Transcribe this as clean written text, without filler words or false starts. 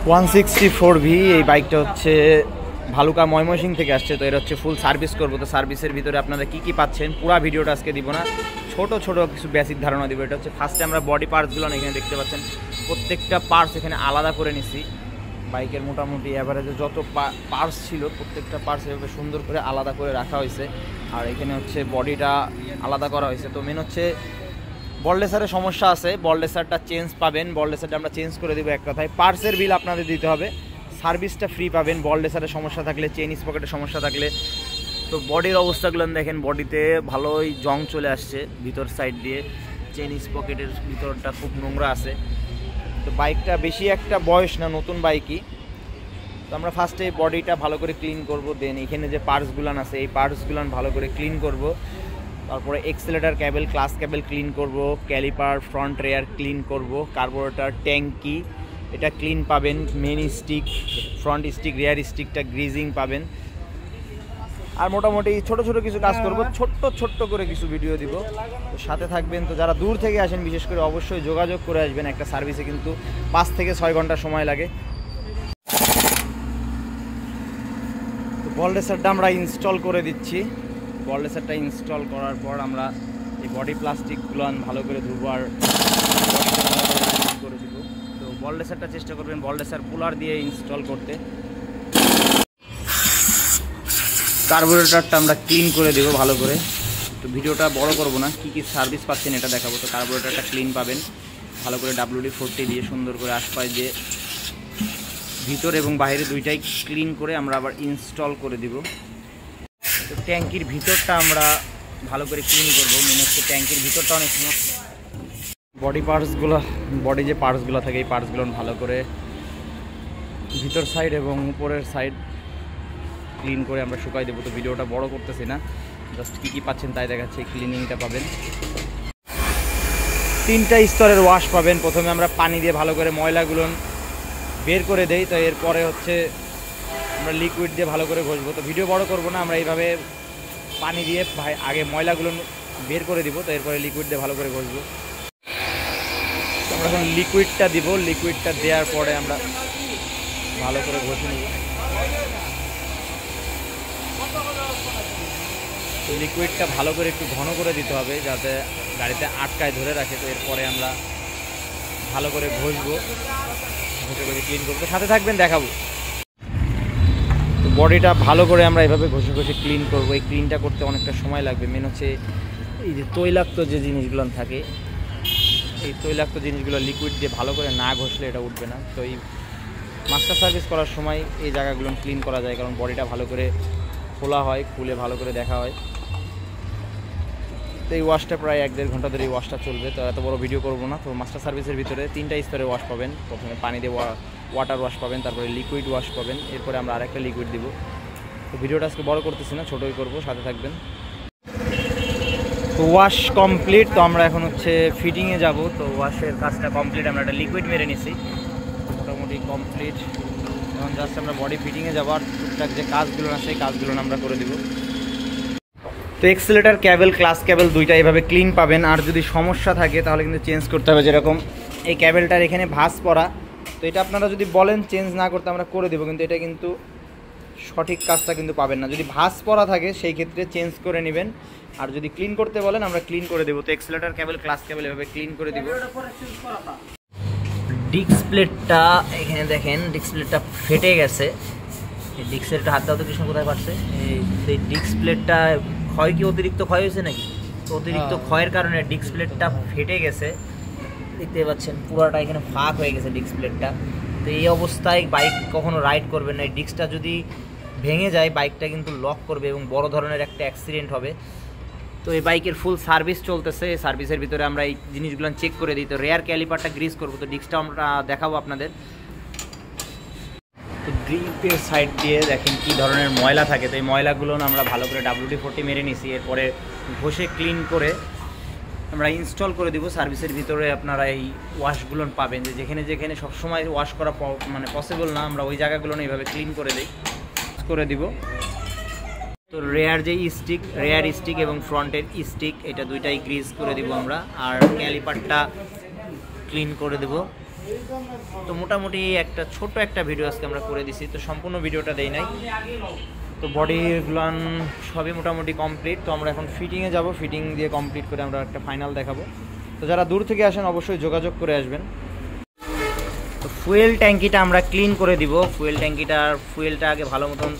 164V এই বাইকটা হচ্ছে ভালুকা ময়মনসিংহ থেকে আসছে। তো এটা হচ্ছে ফুল সার্ভিস করবো। তো সার্ভিসের ভিতরে আপনারা কি পাচ্ছেন পুরো ভিডিওটা আজকে দিব না, ছোট কিছু বেসিক ধারণা দিব। এটা হচ্ছে ফার্স্টে আমরা বডি পার্টসগুলো এখানে দেখতে পাচ্ছেন, প্রত্যেকটা পার্টস এখানে আলাদা করে নিছি। বাইকের মোটামুটি অ্যাভারেজে যত পার্টস ছিল প্রত্যেকটা পার্টস এভাবে সুন্দর করে আলাদা করে রাখা হয়েছে। আর এখানে হচ্ছে বডিটা আলাদা করা হয়েছে। তো মেন হচ্ছে বললেসারের সমস্যা আছে, বললেসারটা চেঞ্জ পাবেন, বললেসারটা আমরা চেঞ্জ করে দেবো। এক কথায় পার্টসের বিল আপনাদের দিতে হবে, সার্ভিসটা ফ্রি পাবেন। বললেসারের সমস্যা থাকলে, চেইন স্পকেটের সমস্যা থাকলে। তো বডির অবস্থাগুলো দেখেন, বডিতে ভালোই জং চলে আসছে ভিতর সাইড দিয়ে, চেইন স্পকেটের ভিতরটা খুব নোংরা আছে। তো বাইকটা বেশি একটা বয়স না, নতুন বাইকই। তো আমরা ফার্স্টে বডিটা ভালো করে ক্লিন করব, দেন এখানে যে পার্টসগুলান আছে এই পার্টসগুলান ভালো করে ক্লিন করব। তারপরে accelerator cable, clutch cable clean করব, ক্যালিপার, ফ্রন্ট রেয়ার ক্লিন করব, কার্বোরেটর, ট্যাঙ্কি এটা ক্লিন পাবেন, main stick, front stick, rear স্টিকটা গ্রিজিং পাবেন। আর মোটামুটি ছোট কিছু কাজ করব, ছোট্ট করে কিছু ভিডিও দিব। তো সাথে থাকবেন। তো যারা দূর থেকে আসেন বিশেষ করে অবশ্যই যোগাযোগ করে আসবেন। একটা সার্ভিসে কিন্তু 5 থেকে 6 ঘন্টা সময় লাগে। তো বললেসারটা আমরা ইনস্টল করে দিচ্ছি। বললেসারটা ইনস্টল করার পর আমরা এই বডি প্লাস্টিকগুলো ভালো করে ধুবো আর করে দিব। তো বললেসারটা চেষ্টা করবেন বললেসার পুলার দিয়ে ইনস্টল করতে। কার্বোরেটরটা আমরা ক্লিন করে দেবো ভালো করে। তো ভিডিওটা বড় করব না, কি সার্ভিস পাচ্ছেন এটা দেখাবো। তো কার্বোরেটরটা ক্লিন পাবেন ভালো করে, WD-40 দিয়ে সুন্দর করে আশপাশ দিয়ে ভিতর এবং বাইরে দুইটাই ক্লিন করে আমরা আবার ইনস্টল করে দিব। তো ট্যাঙ্কির ভিতরটা আমরা ভালো করে ক্লিন করবো। মেন হচ্ছে ট্যাঙ্কির ভিতরটা অনেক সময় বডি পার্টসগুলো, বডি যে পার্টসগুলো থাকে এই পার্টসগুলো ভালো করে ভিতর সাইড এবং উপরের সাইড ক্লিন করে আমরা শুকাই দেবো। তো ভিডিওটা বড় করতেছি না, জাস্ট কি পাচ্ছেন তাই দেখাচ্ছে। ক্লিনিংটা পাবেন, 3টা স্তরের ওয়াশ পাবেন। প্রথমে আমরা পানি দিয়ে ভালো করে ময়লাগুলো বের করে দেই, তো এরপরে হচ্ছে আমরা লিকুইড দিয়ে ভালো করে ঘষবো। তো ভিডিও বড় করব না, আমরা এইভাবে পানি দিয়ে আগে ময়লাগুলো বের করে দিব, তো এরপরে লিকুইড দিয়ে ভালো করে ঘষবো। তো আমরা এখন লিকুইডটা দিব, লিকুইডটা দেওয়ার পরে আমরা ভালো করে ঘষে নেব। লিকুইডটা ভালো করে একটু ঘন করে দিতে হবে যাতে গাড়িতে আটকায় ধরে রাখে। তো এরপরে আমরা ভালো করে ঘষবো, ঘষে করে ক্লিন করবো। সাথে থাকবেন, দেখাবো। তো বডিটা ভালো করে আমরা এভাবে ঘষে ক্লিন করবো। এই ক্লিনটা করতে অনেকটা সময় লাগবে। মেন হচ্ছে এই যে তৈলাক্ত যে জিনিসগুলো থাকে, এই তৈলাক্ত জিনিসগুলো লিকুইড দিয়ে ভালো করে না ঘষলে এটা উঠবে না। তো এই মাস্টার সার্ভিস করার সময় এই জায়গাগুলো ক্লিন করা যায়, কারণ বডিটা ভালো করে খোলা হয়, খুলে ভালো করে দেখা হয়। তো এই ওয়াশটা প্রায় 1-1.5 ঘন্টা ধরে এই ওয়াশটা চলবে। তো এত বড় ভিডিও করব না। তো মাস্টার সার্ভিসের ভিতরে 3টা স্তরে ওয়াশ পাবেন। প্রথমে পানি দিয়ে ওয়াটার ওয়াশ পাবেন, তারপরে লিকুইড ওয়াশ পাবেন, এরপরে আমরা আরেকটা লিকুইড দিব। তো ভিডিওটা আজকে বড় করতেছি না, ছোটোই করবো, সাথে থাকবেন। তো ওয়াশ কমপ্লিট। তো আমরা এখন হচ্ছে ফিটিংয়ে যাব। তো ওয়াশের কাজটা কমপ্লিট, আমরা একটা লিকুইড মেরে নিছি, মোটামুটি কমপ্লিট। এখন জাস্ট আমরা বডি ফিটিংয়ে যাবো, আর টুকটাক যে কাজগুলো আছে সেই কাজগুলো আমরা করে দিব। তো এক্সেলেটার ক্যাবেল, ক্লাস ক্যাবেল দুইটা এভাবে ক্লিন পাবেন। আর যদি সমস্যা থাকে তাহলে কিন্তু চেঞ্জ করতে হবে। যেরকম এই ক্যাবেলটার এখানে ভাঁজ পড়া, তো এটা আপনারা যদি বলেন চেঞ্জ না করতে আমরা করে দেবো, কিন্তু এটা কিন্তু সঠিক কাজটা কিন্তু পাবেন না। যদি ভাঁজ পড়া থাকে সেই ক্ষেত্রে চেঞ্জ করে নেবেন, আর যদি ক্লিন করতে বলেন আমরা ক্লিন করে দেবো। তো এক্সেলেটার ক্যাবেল, ক্লাস ক্যাবেল এভাবে ক্লিন করে দেবো। ডিস্ক প্লেটটা এখানে দেখেন, ডিস্ক প্লেটটা ফেটে গেছে। এই ডিস্ক প্লেটটা হাত দাও তো কৃষ্ণ, কোথায় পারছে? এই ডিস্ক প্লেটটা ক্ষয় কি অতিরিক্ত ক্ষয় হয়েছে নাকি? তো অতিরিক্ত ক্ষয়ের কারণে ডিস্ক প্লেটটা ফেটে গেছে, দেখতে পাচ্ছেন পুরোটা এখানে ফাঁক হয়ে গেছে ডিস্ক প্লেটটা। তো এই অবস্থায় বাইক কখনো রাইড করবেন না। এই ডিস্কটা যদি ভেঙে যায় বাইকটা কিন্তু লক করবে এবং বড় ধরনের একটা অ্যাক্সিডেন্ট হবে। তো এই বাইকের ফুল সার্ভিস চলতেছে, এই সার্ভিসের ভিতরে আমরা এই জিনিসগুলো চেক করে দিই। তো রেয়ার ক্যালিপারটা গ্রিজ করবো, তো ডিস্কটা আমরা দেখাবো আপনাদের। তো গ্রিপের সাইড দিয়ে দেখেন কি ধরনের ময়লা থাকে। তো এই ময়লাগুলো আমরা ভালো করে WD-40 মেরে নিছি, এরপরে ঘষে ক্লিন করে আমরা ইনস্টল করে দিব। সার্ভিসের ভিতরে আপনারা এই ওয়াশগুলো পাবেন, যে যেখানে সবসময় ওয়াশ করা মানে পসিবল না, আমরা ওই জায়গাগুলো এইভাবে ক্লিন করে দিব। তো রেয়ার যে রেয়ার স্টিক এবং ফ্রন্টের স্টিক, এটা দুইটাই গ্রিজ করে দিব আমরা। আর ক্যালিপারটা ক্লিন করে দেব। তো মোটামুটি একটা ছোট একটা ভিডিও আজকে আমরা করে দিছি, তো সম্পূর্ণ ভিডিওটা দেই নাই। তো বডিগুলান সবই মোটামুটি কমপ্লিট। তো আমরা এখন ফিটিংয়ে যাব, ফিটিং দিয়ে কমপ্লিট করে আমরা একটা ফাইনাল দেখাবো। তো যারা দূর থেকে আসেন অবশ্যই যোগাযোগ করে আসবেন। তো ফুয়েল ট্যাঙ্কিটা আমরা ক্লিন করে দিব। ফুয়েলটা আগে ভালো মতন